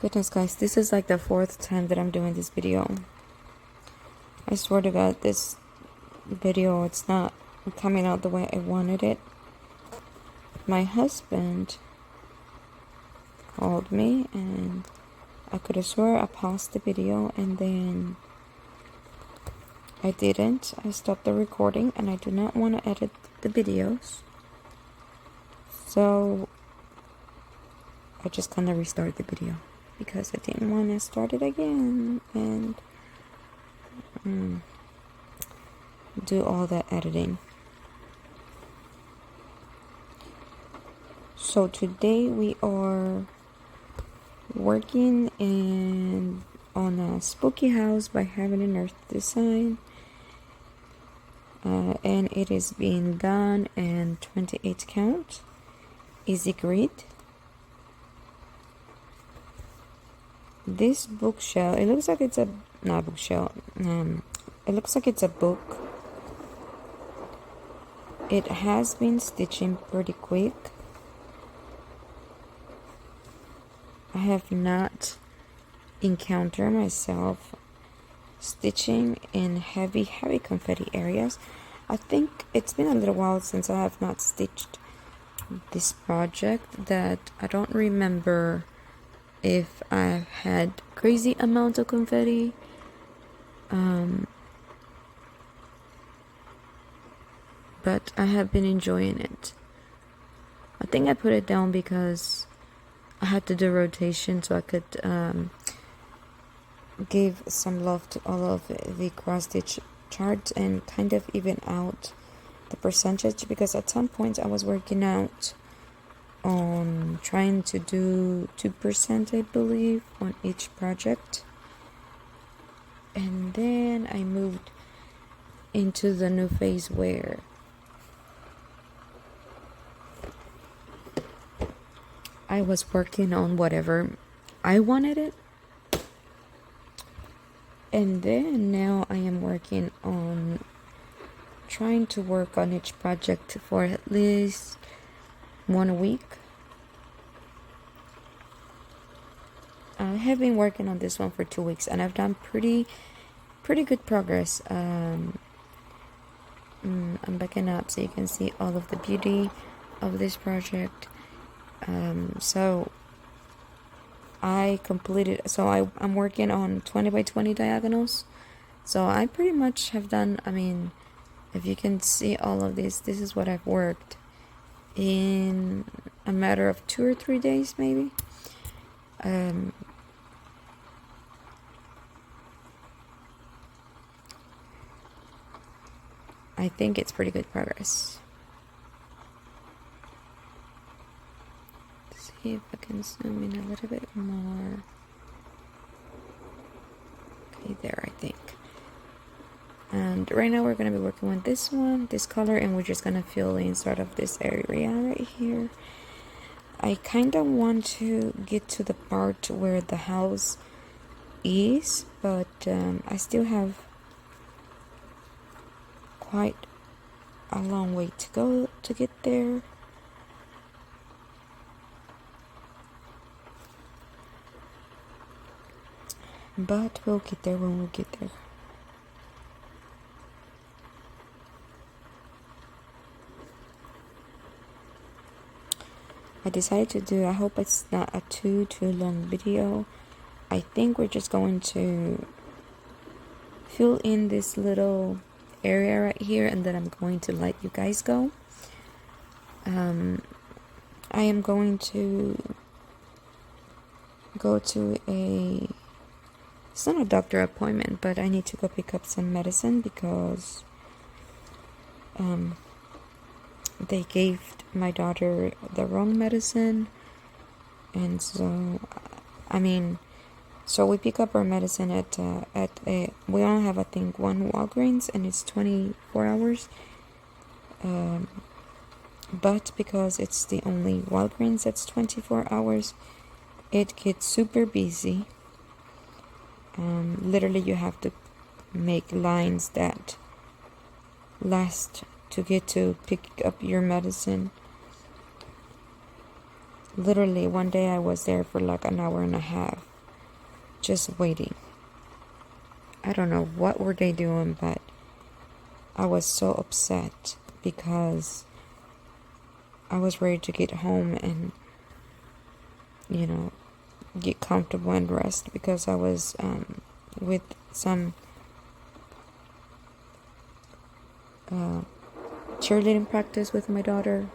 Goodness, guys, this is like the 4th time that I'm doing this video. I swear to God, this video, it's not coming out the way I wanted it. My husband called me and I could have swore I paused the video and then I didn't. I stopped the recording and I do not want to edit the videos. So I just kind of restarted the video because I didn't want to start it again and do all that editing. So today we are working on a spooky house by Heaven and Earth Design, and it is being done in 28 count easy grid. This bookshelf, it looks like it's a not bookshelf, it looks like it's a book. It has been stitching pretty quick. I have not encountered myself stitching in heavy confetti areas. I think it's been a little while since I have not stitched this project, that I don't remember if I've had crazy amount of confetti. But I have been enjoying it. I think I put it down because I had to do rotation so I could give some love to all of the cross-stitch charts and kind of even out the percentage, because at some point I was working out on trying to do 2%, I believe, on each project. And then I moved into the new phase where I was working on whatever I wanted it. And then now I am working on trying to work on each project for at least 1 week. I have been working on this one for 2 weeks and I've done pretty good progress. I'm backing up so you can see all of the beauty of this project. So I completed, so I'm working on 20 by 20 diagonals. So I pretty much have done, I mean, if you can see all of this is what I've worked in a matter of 2 or 3 days maybe. I think it's pretty good progress. Let's see if I can zoom in a little bit more. Okay, there, I think. And right now we're going to be working with this one, this color, and we're just going to fill in sort of this area right here. I kind of want to get to the part where the house is, but I still have quite a long way to go to get there. But we'll get there when we get there. I decided to do, I hope it's not a too long video. I think we're just going to fill in this little area right here and then I'm going to let you guys go. I am going to go to it's not a doctor appointment, but I need to go pick up some medicine because they gave my daughter the wrong medicine. And so I mean, so we pick up our medicine at we only have I think one Walgreens and it's 24 hours, but because it's the only Walgreens that's 24 hours, it gets super busy. Literally you have to make lines that last to get to pick up your medicine. Literally one day I was there for like an hour and a half just waiting. I don't know what were they doing, but I was so upset because I was ready to get home and, get comfortable and rest, because I was with some cheerleading practice with my daughter.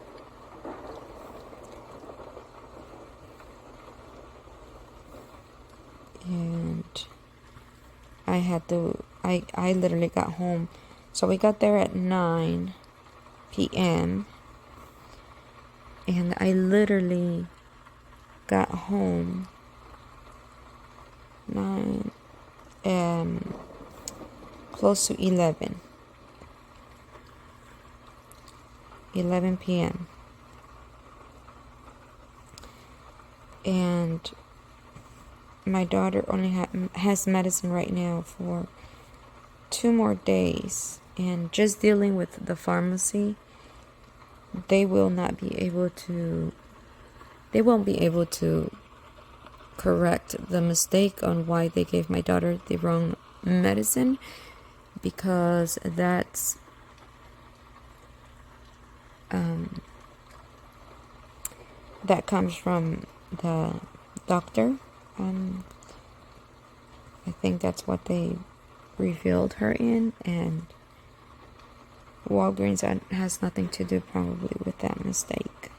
And I literally got home. So we got there at 9 p.m. And I literally got home 9, close to 11 p.m. And my daughter only has medicine right now for 2 more days, and just dealing with the pharmacy, they won't be able to correct the mistake on why they gave my daughter the wrong medicine, because that comes from the doctor. I think that's what they refilled her in, and Walgreens has nothing to do probably with that mistake.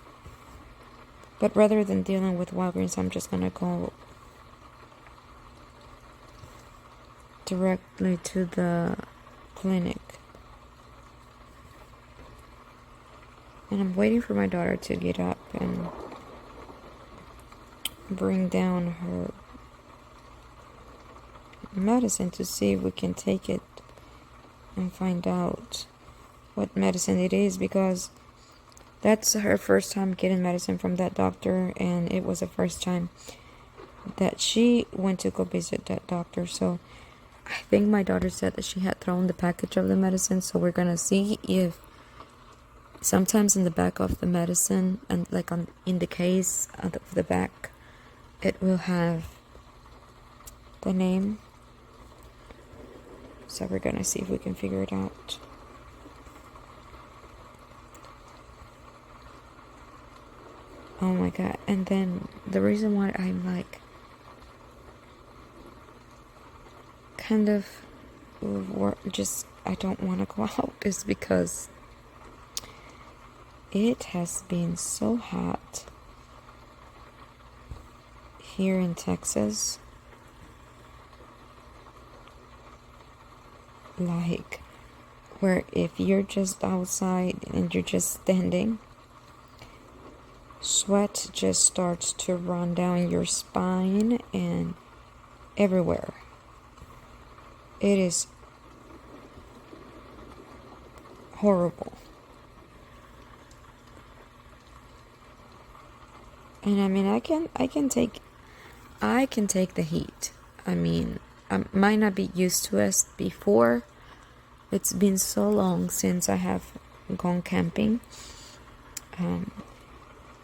But rather than dealing with Walgreens, I'm just gonna go directly to the clinic. And I'm waiting for my daughter to get up and bring down her medicine to see if we can take it and find out what medicine it is, because that's her first time getting medicine from that doctor, and it was the first time that she went to go visit that doctor. So I think my daughter said that she had thrown the package of the medicine, so we're gonna see if sometimes in the back of the medicine, and like in the case of the back, it will have the name. So we're gonna see if we can figure it out. Oh my god. And then the reason why I'm like kind of I don't want to go out is because it has been so hot here in Texas. Like, where if you're just outside and you're just standing, sweat just starts to run down your spine and everywhere. It is horrible. And I mean, I can take the heat. I mean, I might not be used to it before. It's been so long since I have gone camping. And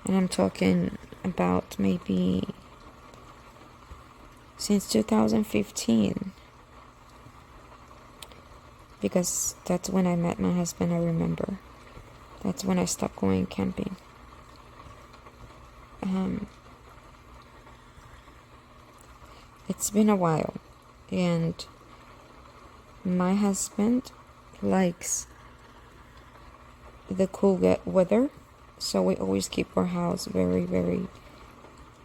I'm talking about maybe since 2015. Because that's when I met my husband, I remember. That's when I stopped going camping. It's been a while, and my husband likes the cool weather, so we always keep our house very, very,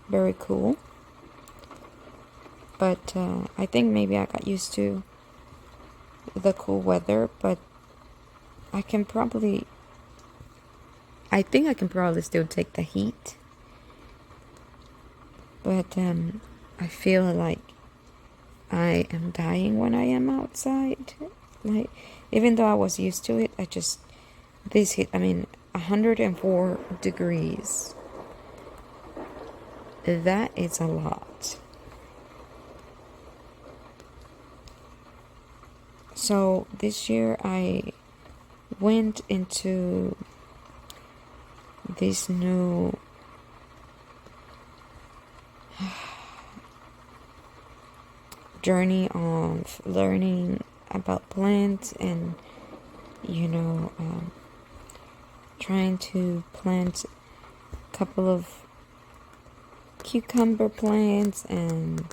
very cool. But I think maybe I got used to the cool weather, but I think I can probably still take the heat. But I feel like I am dying when I am outside. Like, even though I was used to it, this heat, 104 degrees. That is a lot. So this year I went into this new journey of learning about plants and, you know, trying to plant a couple of cucumber plants and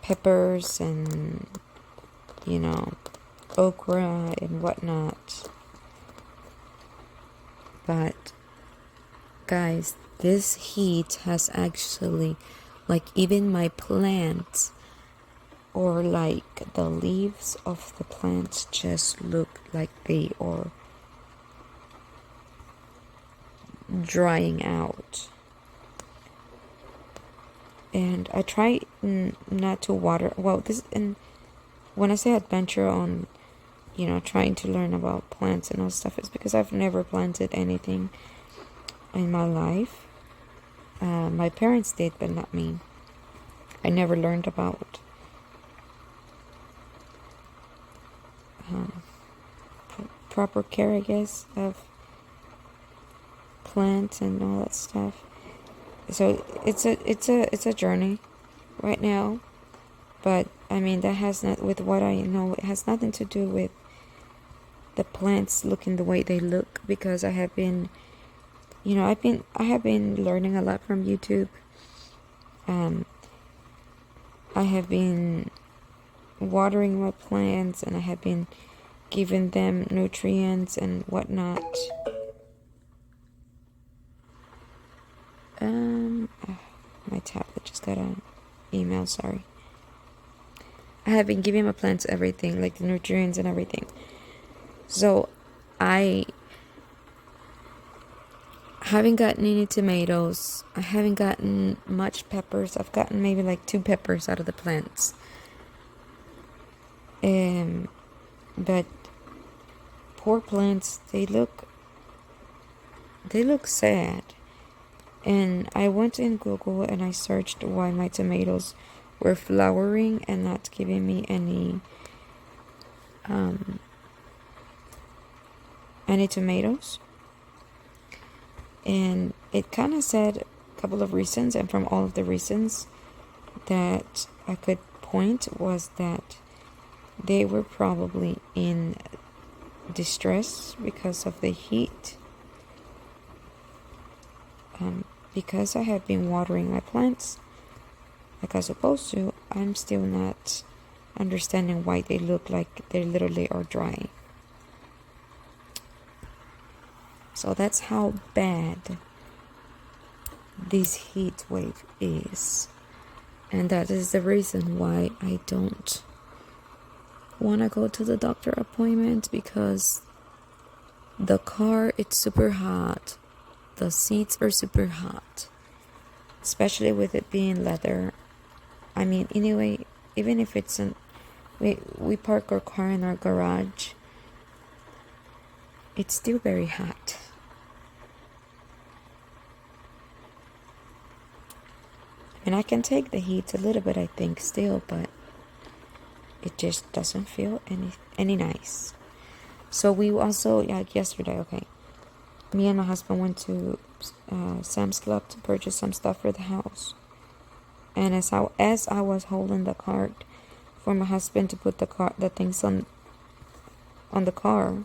peppers and, you know, okra and whatnot. But guys, this heat has actually, like, even my plants or like the leaves of the plants just look like they are drying out. And I try not to water. Well, this, and when I say adventure on, you know, trying to learn about plants and all stuff, is because I've never planted anything in my life. My parents did, but not me. I never learned about proper care, I guess, of plants and all that stuff. So it's a journey right now, but I mean, that has not, with what I know, it has nothing to do with the plants looking the way they look, because I have been, you know, I have been learning a lot from YouTube. I have been watering my plants, and I have been giving them nutrients and whatnot. My tablet just got an email, sorry. I have been giving my plants everything, like the nutrients and everything. So I haven't gotten any tomatoes. I haven't gotten much peppers. I've gotten maybe like 2 peppers out of the plants. But poor plants, they look sad. And I went in Google and I searched why my tomatoes were flowering and not giving me any tomatoes. And it kind of said a couple of reasons, and from all of the reasons that I could point was that they were probably in distress because of the heat. Because I have been watering my plants like I was supposed to, I'm still not understanding why they look like they literally are drying. So that's how bad this heat wave is. And that is the reason why I don't want to go to the doctor appointment, because the car, it's super hot. The seats are super hot, especially with it being leather. I mean, anyway, even if it's we park our car in our garage, it's still very hot. And I can take the heat a little bit, I think, still, but it just doesn't feel any nice. So we also, like yesterday, okay, me and my husband went to Sam's Club to purchase some stuff for the house. And as I was holding the cart for my husband to put the things on the car,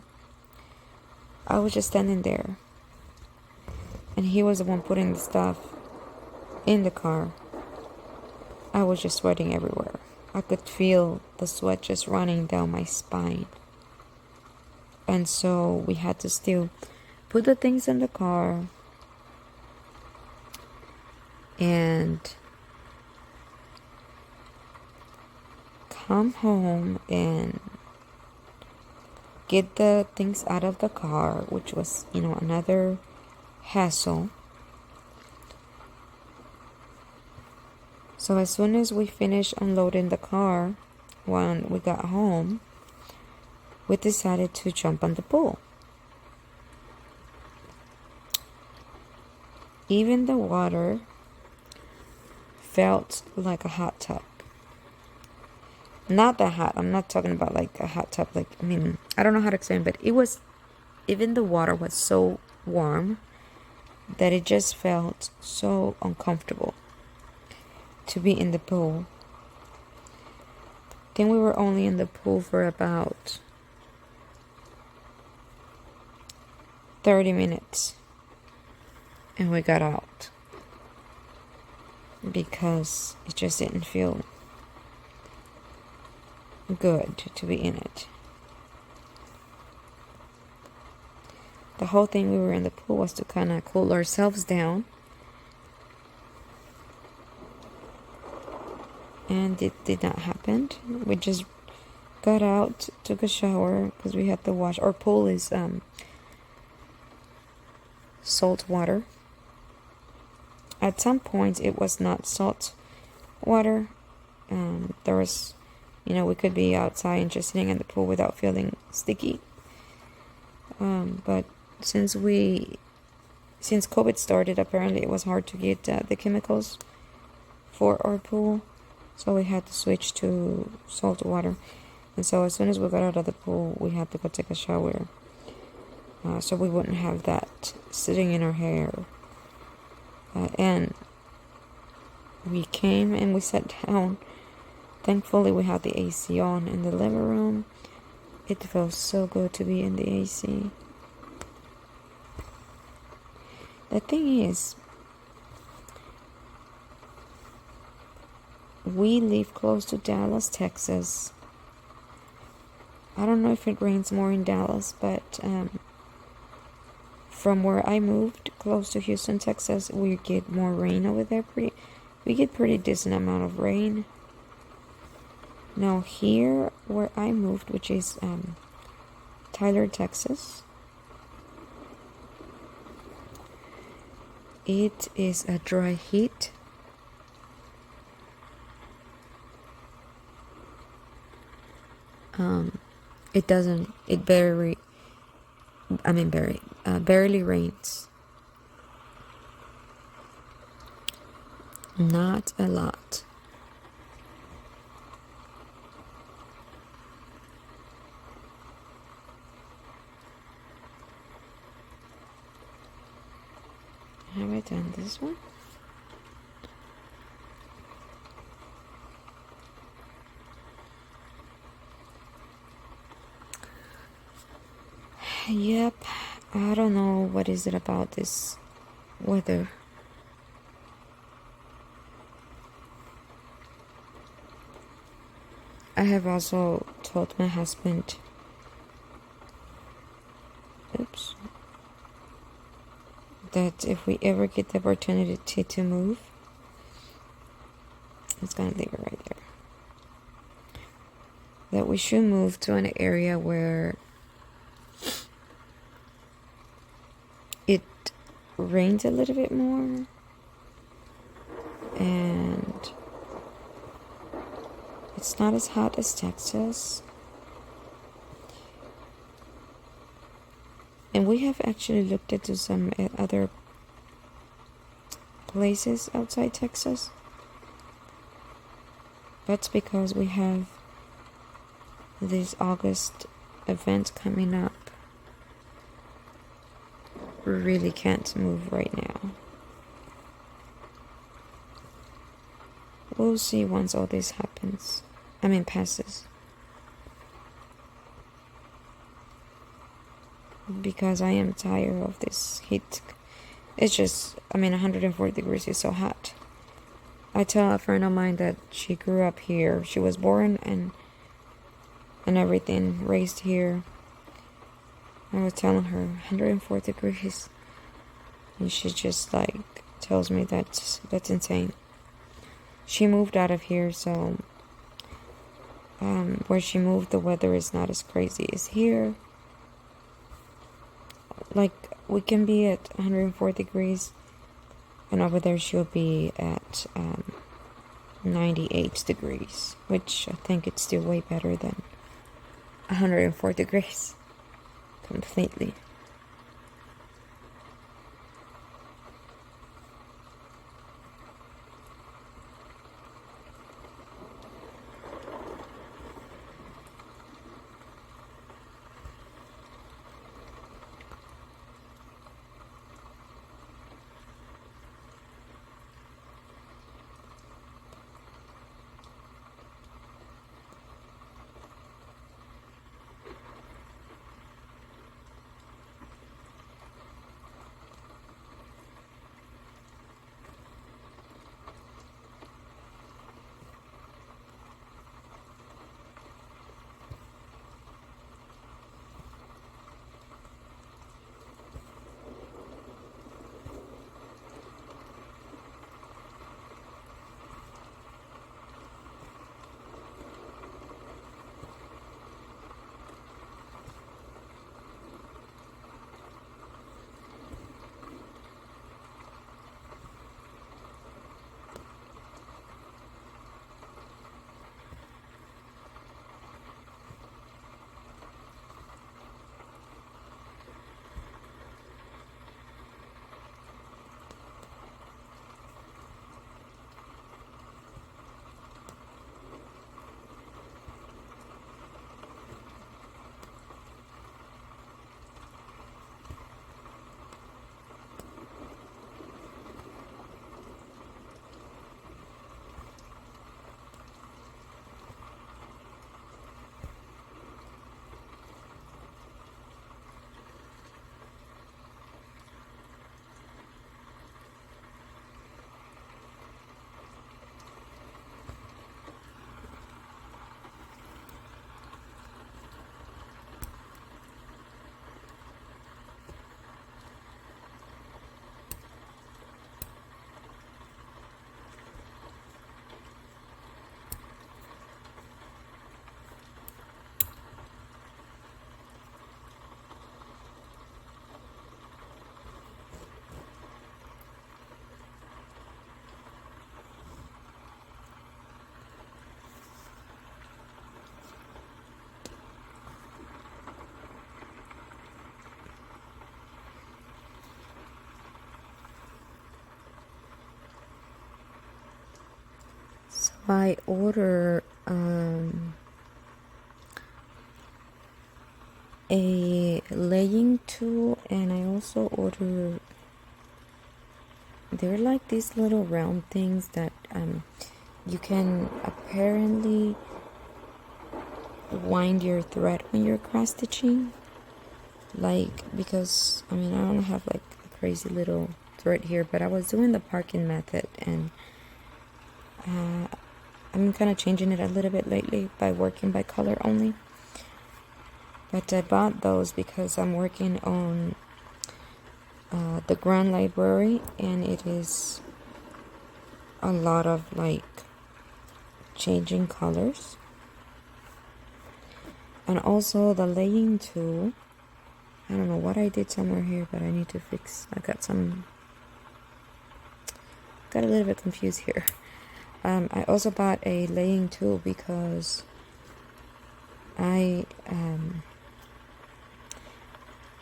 I was just standing there. And he was the one putting the stuff in the car. I was just sweating everywhere. I could feel the sweat just running down my spine. And so we had to still put the things in the car and come home and get the things out of the car, which was, you know, another hassle. So as soon as we finished unloading the car, when we got home, we decided to jump on the pool. Even the water felt like a hot tub. Not that hot. I'm not talking about like a hot tub. Like, I mean, I don't know how to explain, but it was, even the water was so warm that it just felt so uncomfortable to be in the pool. think we were only in the pool for about 30 minutes. And we got out. Because it just didn't feel good to be in it. The whole thing we were in the pool was to kind of cool ourselves down. And it did not happen. We just got out, took a shower because we had to wash. Our pool is salt water. At some points it was not salt water. There was, we could be outside and just sitting in the pool without feeling sticky. But since COVID started, apparently it was hard to get the chemicals for our pool. So we had to switch to salt water. And so as soon as we got out of the pool, we had to go take a shower. So we wouldn't have that sitting in our hair. And we came and we sat down. Thankfully, we had the AC on in the living room. It felt so good to be in the AC. The thing is, we live close to Dallas, Texas. I don't know if it rains more in Dallas, but from where I moved, close to Houston, Texas, we get more rain over there. We get pretty decent amount of rain. Now here, where I moved, which is Tyler, Texas, it is a dry heat. It barely rains. Not a lot. Have I done this one? Yep, I don't know what is it about this weather. I have also told my husband, that if we ever get the opportunity to move, it's gonna leave it right there, that we should move to an area where it rains a little bit more and it's not as hot as Texas. And we have actually looked into some other places outside Texas. That's because we have this August event coming up. We really can't move right now. We'll see once all this passes. Because I am tired of this heat. It's just, 140 degrees is so hot. I tell a friend of mine that she grew up here. She was born and everything, raised here. I was telling her 104 degrees. And she just tells me that's insane. She moved out of here, so where she moved, the weather is not as crazy as here. We can be at 104 degrees, and over there she'll be at 98 degrees, which I think it's still way better than 104 degrees. Completely. I order a laying tool, and I also order, they're like these little round things that you can apparently wind your thread when you're cross stitching, like, because I mean I don't have like a crazy little thread here, but I was doing the parking method, and I'm kind of changing it a little bit lately by working by color only. But I bought those because I'm working on the Grand Library, and it is a lot of like changing colors. And also the laying tool, I don't know what I did somewhere here, but I need to fix. I got a little bit confused here. I also bought a laying tool because I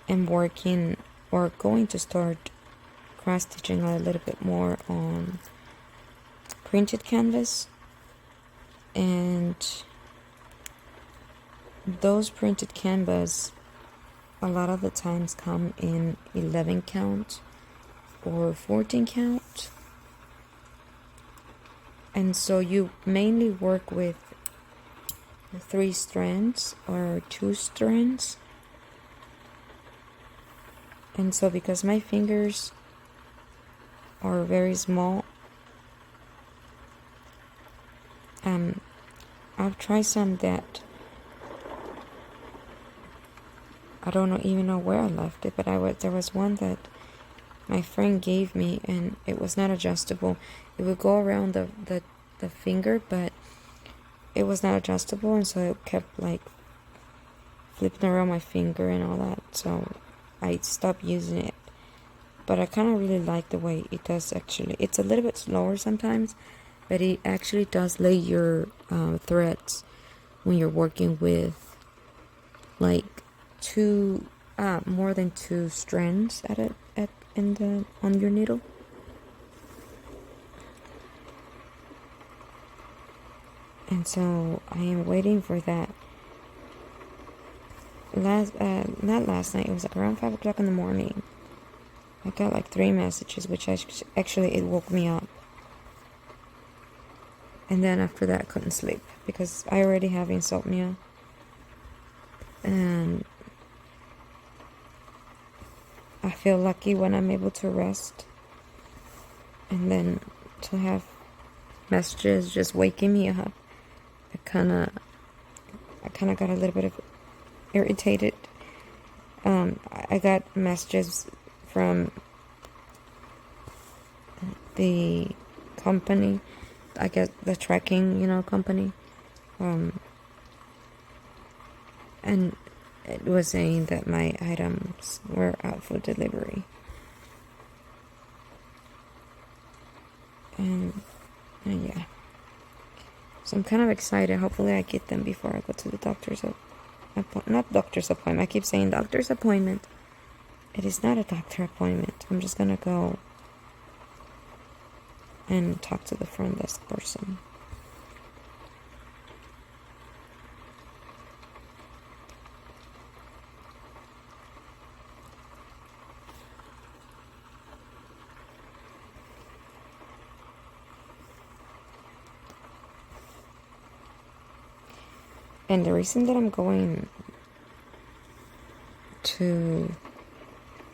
am working or going to start cross stitching a little bit more on printed canvas, and those printed canvas a lot of the times come in 11 count or 14 count, and so you mainly work with 3 strands or 2 strands. And so because my fingers are very small, I've tried some that I don't even know where I left it, but there was one that my friend gave me, and it was not adjustable. It would go around the finger, but it was not adjustable, and so it kept like flipping around my finger and all that, so I stopped using it. But I kind of really like the way it does. Actually, it's a little bit slower sometimes, but it actually does lay your threads when you're working with like more than 2 strands on your needle. And so I am waiting for that. Not last night, it was like around 5 o'clock in the morning. I got like 3 messages, which actually it woke me up. And then after that I couldn't sleep because I already have insomnia. And I feel lucky when I'm able to rest. And then to have messages just waking me up, I kind of got a little bit of irritated. I got messages from the company, I guess the tracking, company, and it was saying that my items were out for delivery. And yeah, so I'm kind of excited. Hopefully I get them before I go to the doctor's not doctor's appointment. I keep saying doctor's appointment. It is not a doctor appointment. I'm just gonna go and talk to the front desk person. And the reason that I'm going to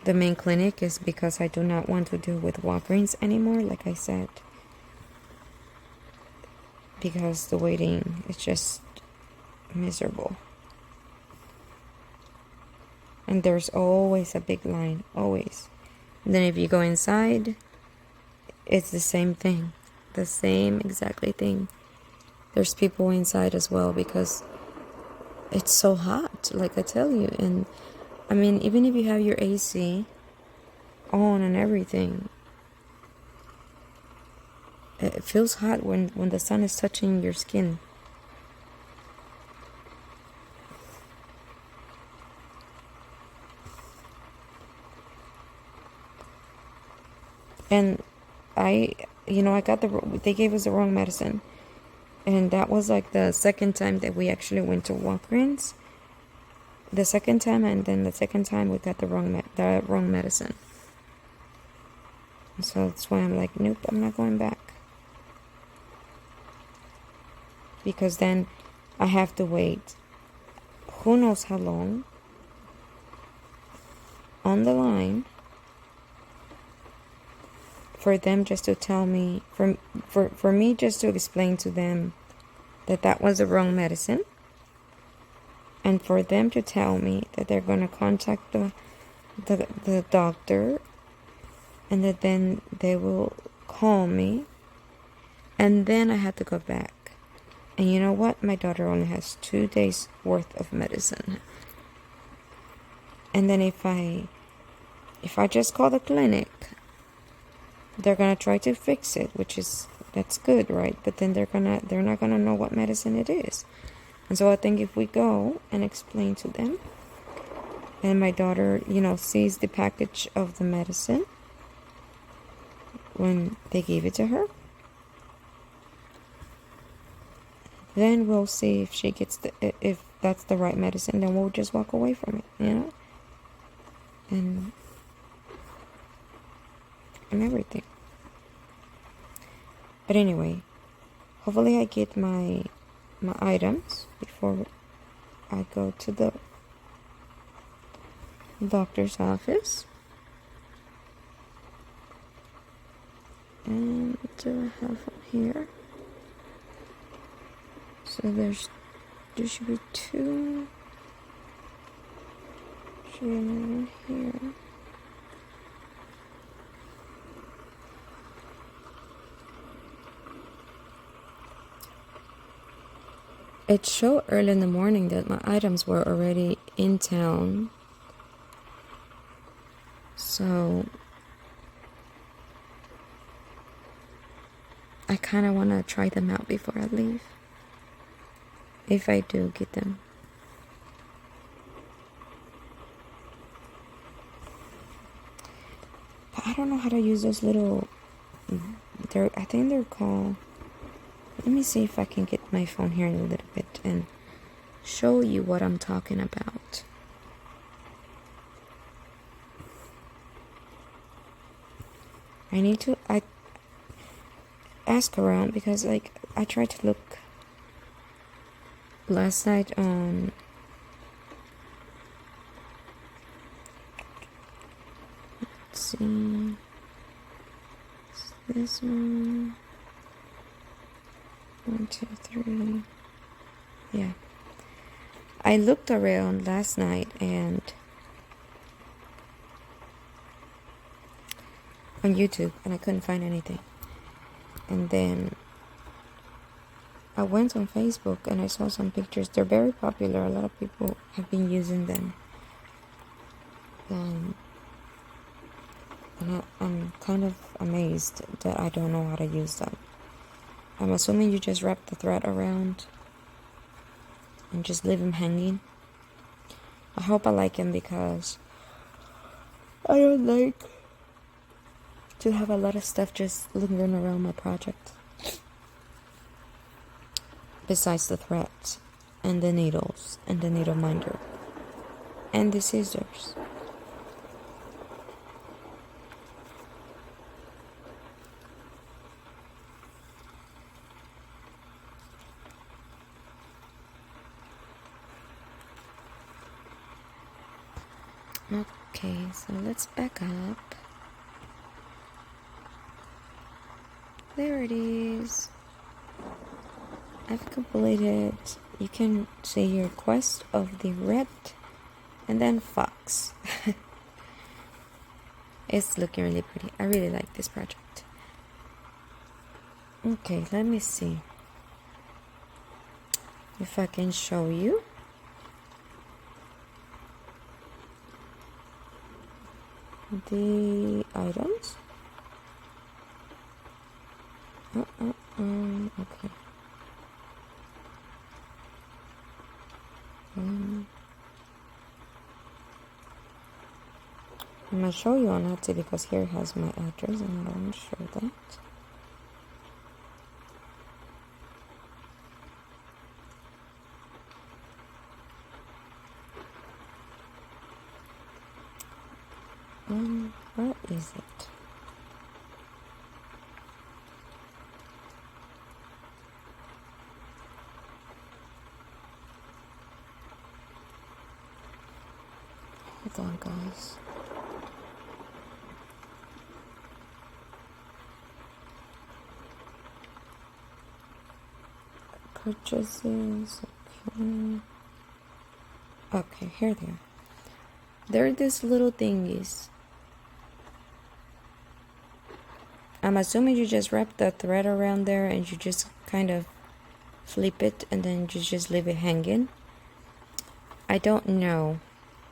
the main clinic is because I do not want to deal with Walgreens anymore, like I said. Because the waiting is just miserable. And there's always a big line, always. And then if you go inside, it's the same thing. The same exactly thing. There's people inside as well because it's so hot, like I tell you. And I mean, even if you have your AC on and everything, it feels hot when the sun is touching your skin. And I got they gave us the wrong medicine. And that was like the second time that we actually went to Walgreens. The second time, and then the second time we got the wrong medicine. So that's why I'm like, nope, I'm not going back. Because then I have to wait who knows how long on the line for them just to tell me, for me just to explain to them that that was the wrong medicine, and for them to tell me that they're going to contact the doctor, and that then they will call me, and then I had to go back. And you know what? My daughter only has 2 days worth of medicine. And then if I just call the clinic, they're gonna try to fix it, that's good, right? But then they're not gonna know what medicine it is. And so I think if we go and explain to them, and my daughter, sees the package of the medicine when they gave it to her, then we'll see if she gets if that's the right medicine. Then we'll just walk away from it, and everything. But anyway, hopefully I get my items before I go to the doctor's office. And what do I have on here? So there should be 2. Should be another here. It showed early in the morning that my items were already in town. So I kind of want to try them out before I leave. If I do get them. But I don't know how to use those little, I think they're called, let me see if I can get my phone here in a little bit and show you what I'm talking about. I ask around, because I tried to look last night on let's see, this one, 1, 2, 3, yeah, I looked around last night and on YouTube, and I couldn't find anything. And then I went on Facebook and I saw some pictures. They're very popular. A lot of people have been using them. And I'm kind of amazed that I don't know how to use them. I'm assuming you just wrap the thread around and just leave them hanging. I hope I like them, because I don't like to have a lot of stuff just lingering around my project. Besides the threads and the needles and the needle minder and the scissors. Okay, so let's back up. There it is. I've completed, you can see here, Quest of the Red and then Fox. It's looking really pretty. I really like this project. Okay, let me see if I can show you. The items. Okay. I'm gonna show you on Etsy, because here it has my address and I don't want to show that. What is it? Hold on, guys. Purchases. Okay. Okay, here they are. There are these little thingies. I'm assuming you just wrap the thread around there and you just kind of flip it and then you just leave it hanging. I don't know.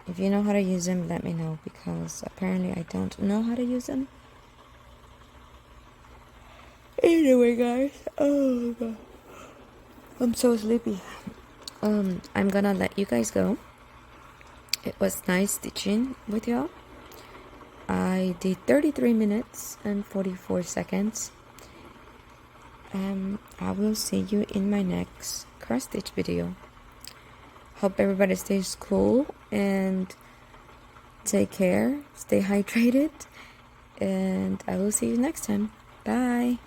If you know how to use them, let me know, because apparently I don't know how to use them. Anyway, guys. Oh god. I'm so sleepy. I'm gonna let you guys go. It was nice stitching with y'all. I did 33 minutes and 44 seconds. I will see you in my next cross stitch video. Hope everybody stays cool and take care, stay hydrated, and I will see you next time. Bye.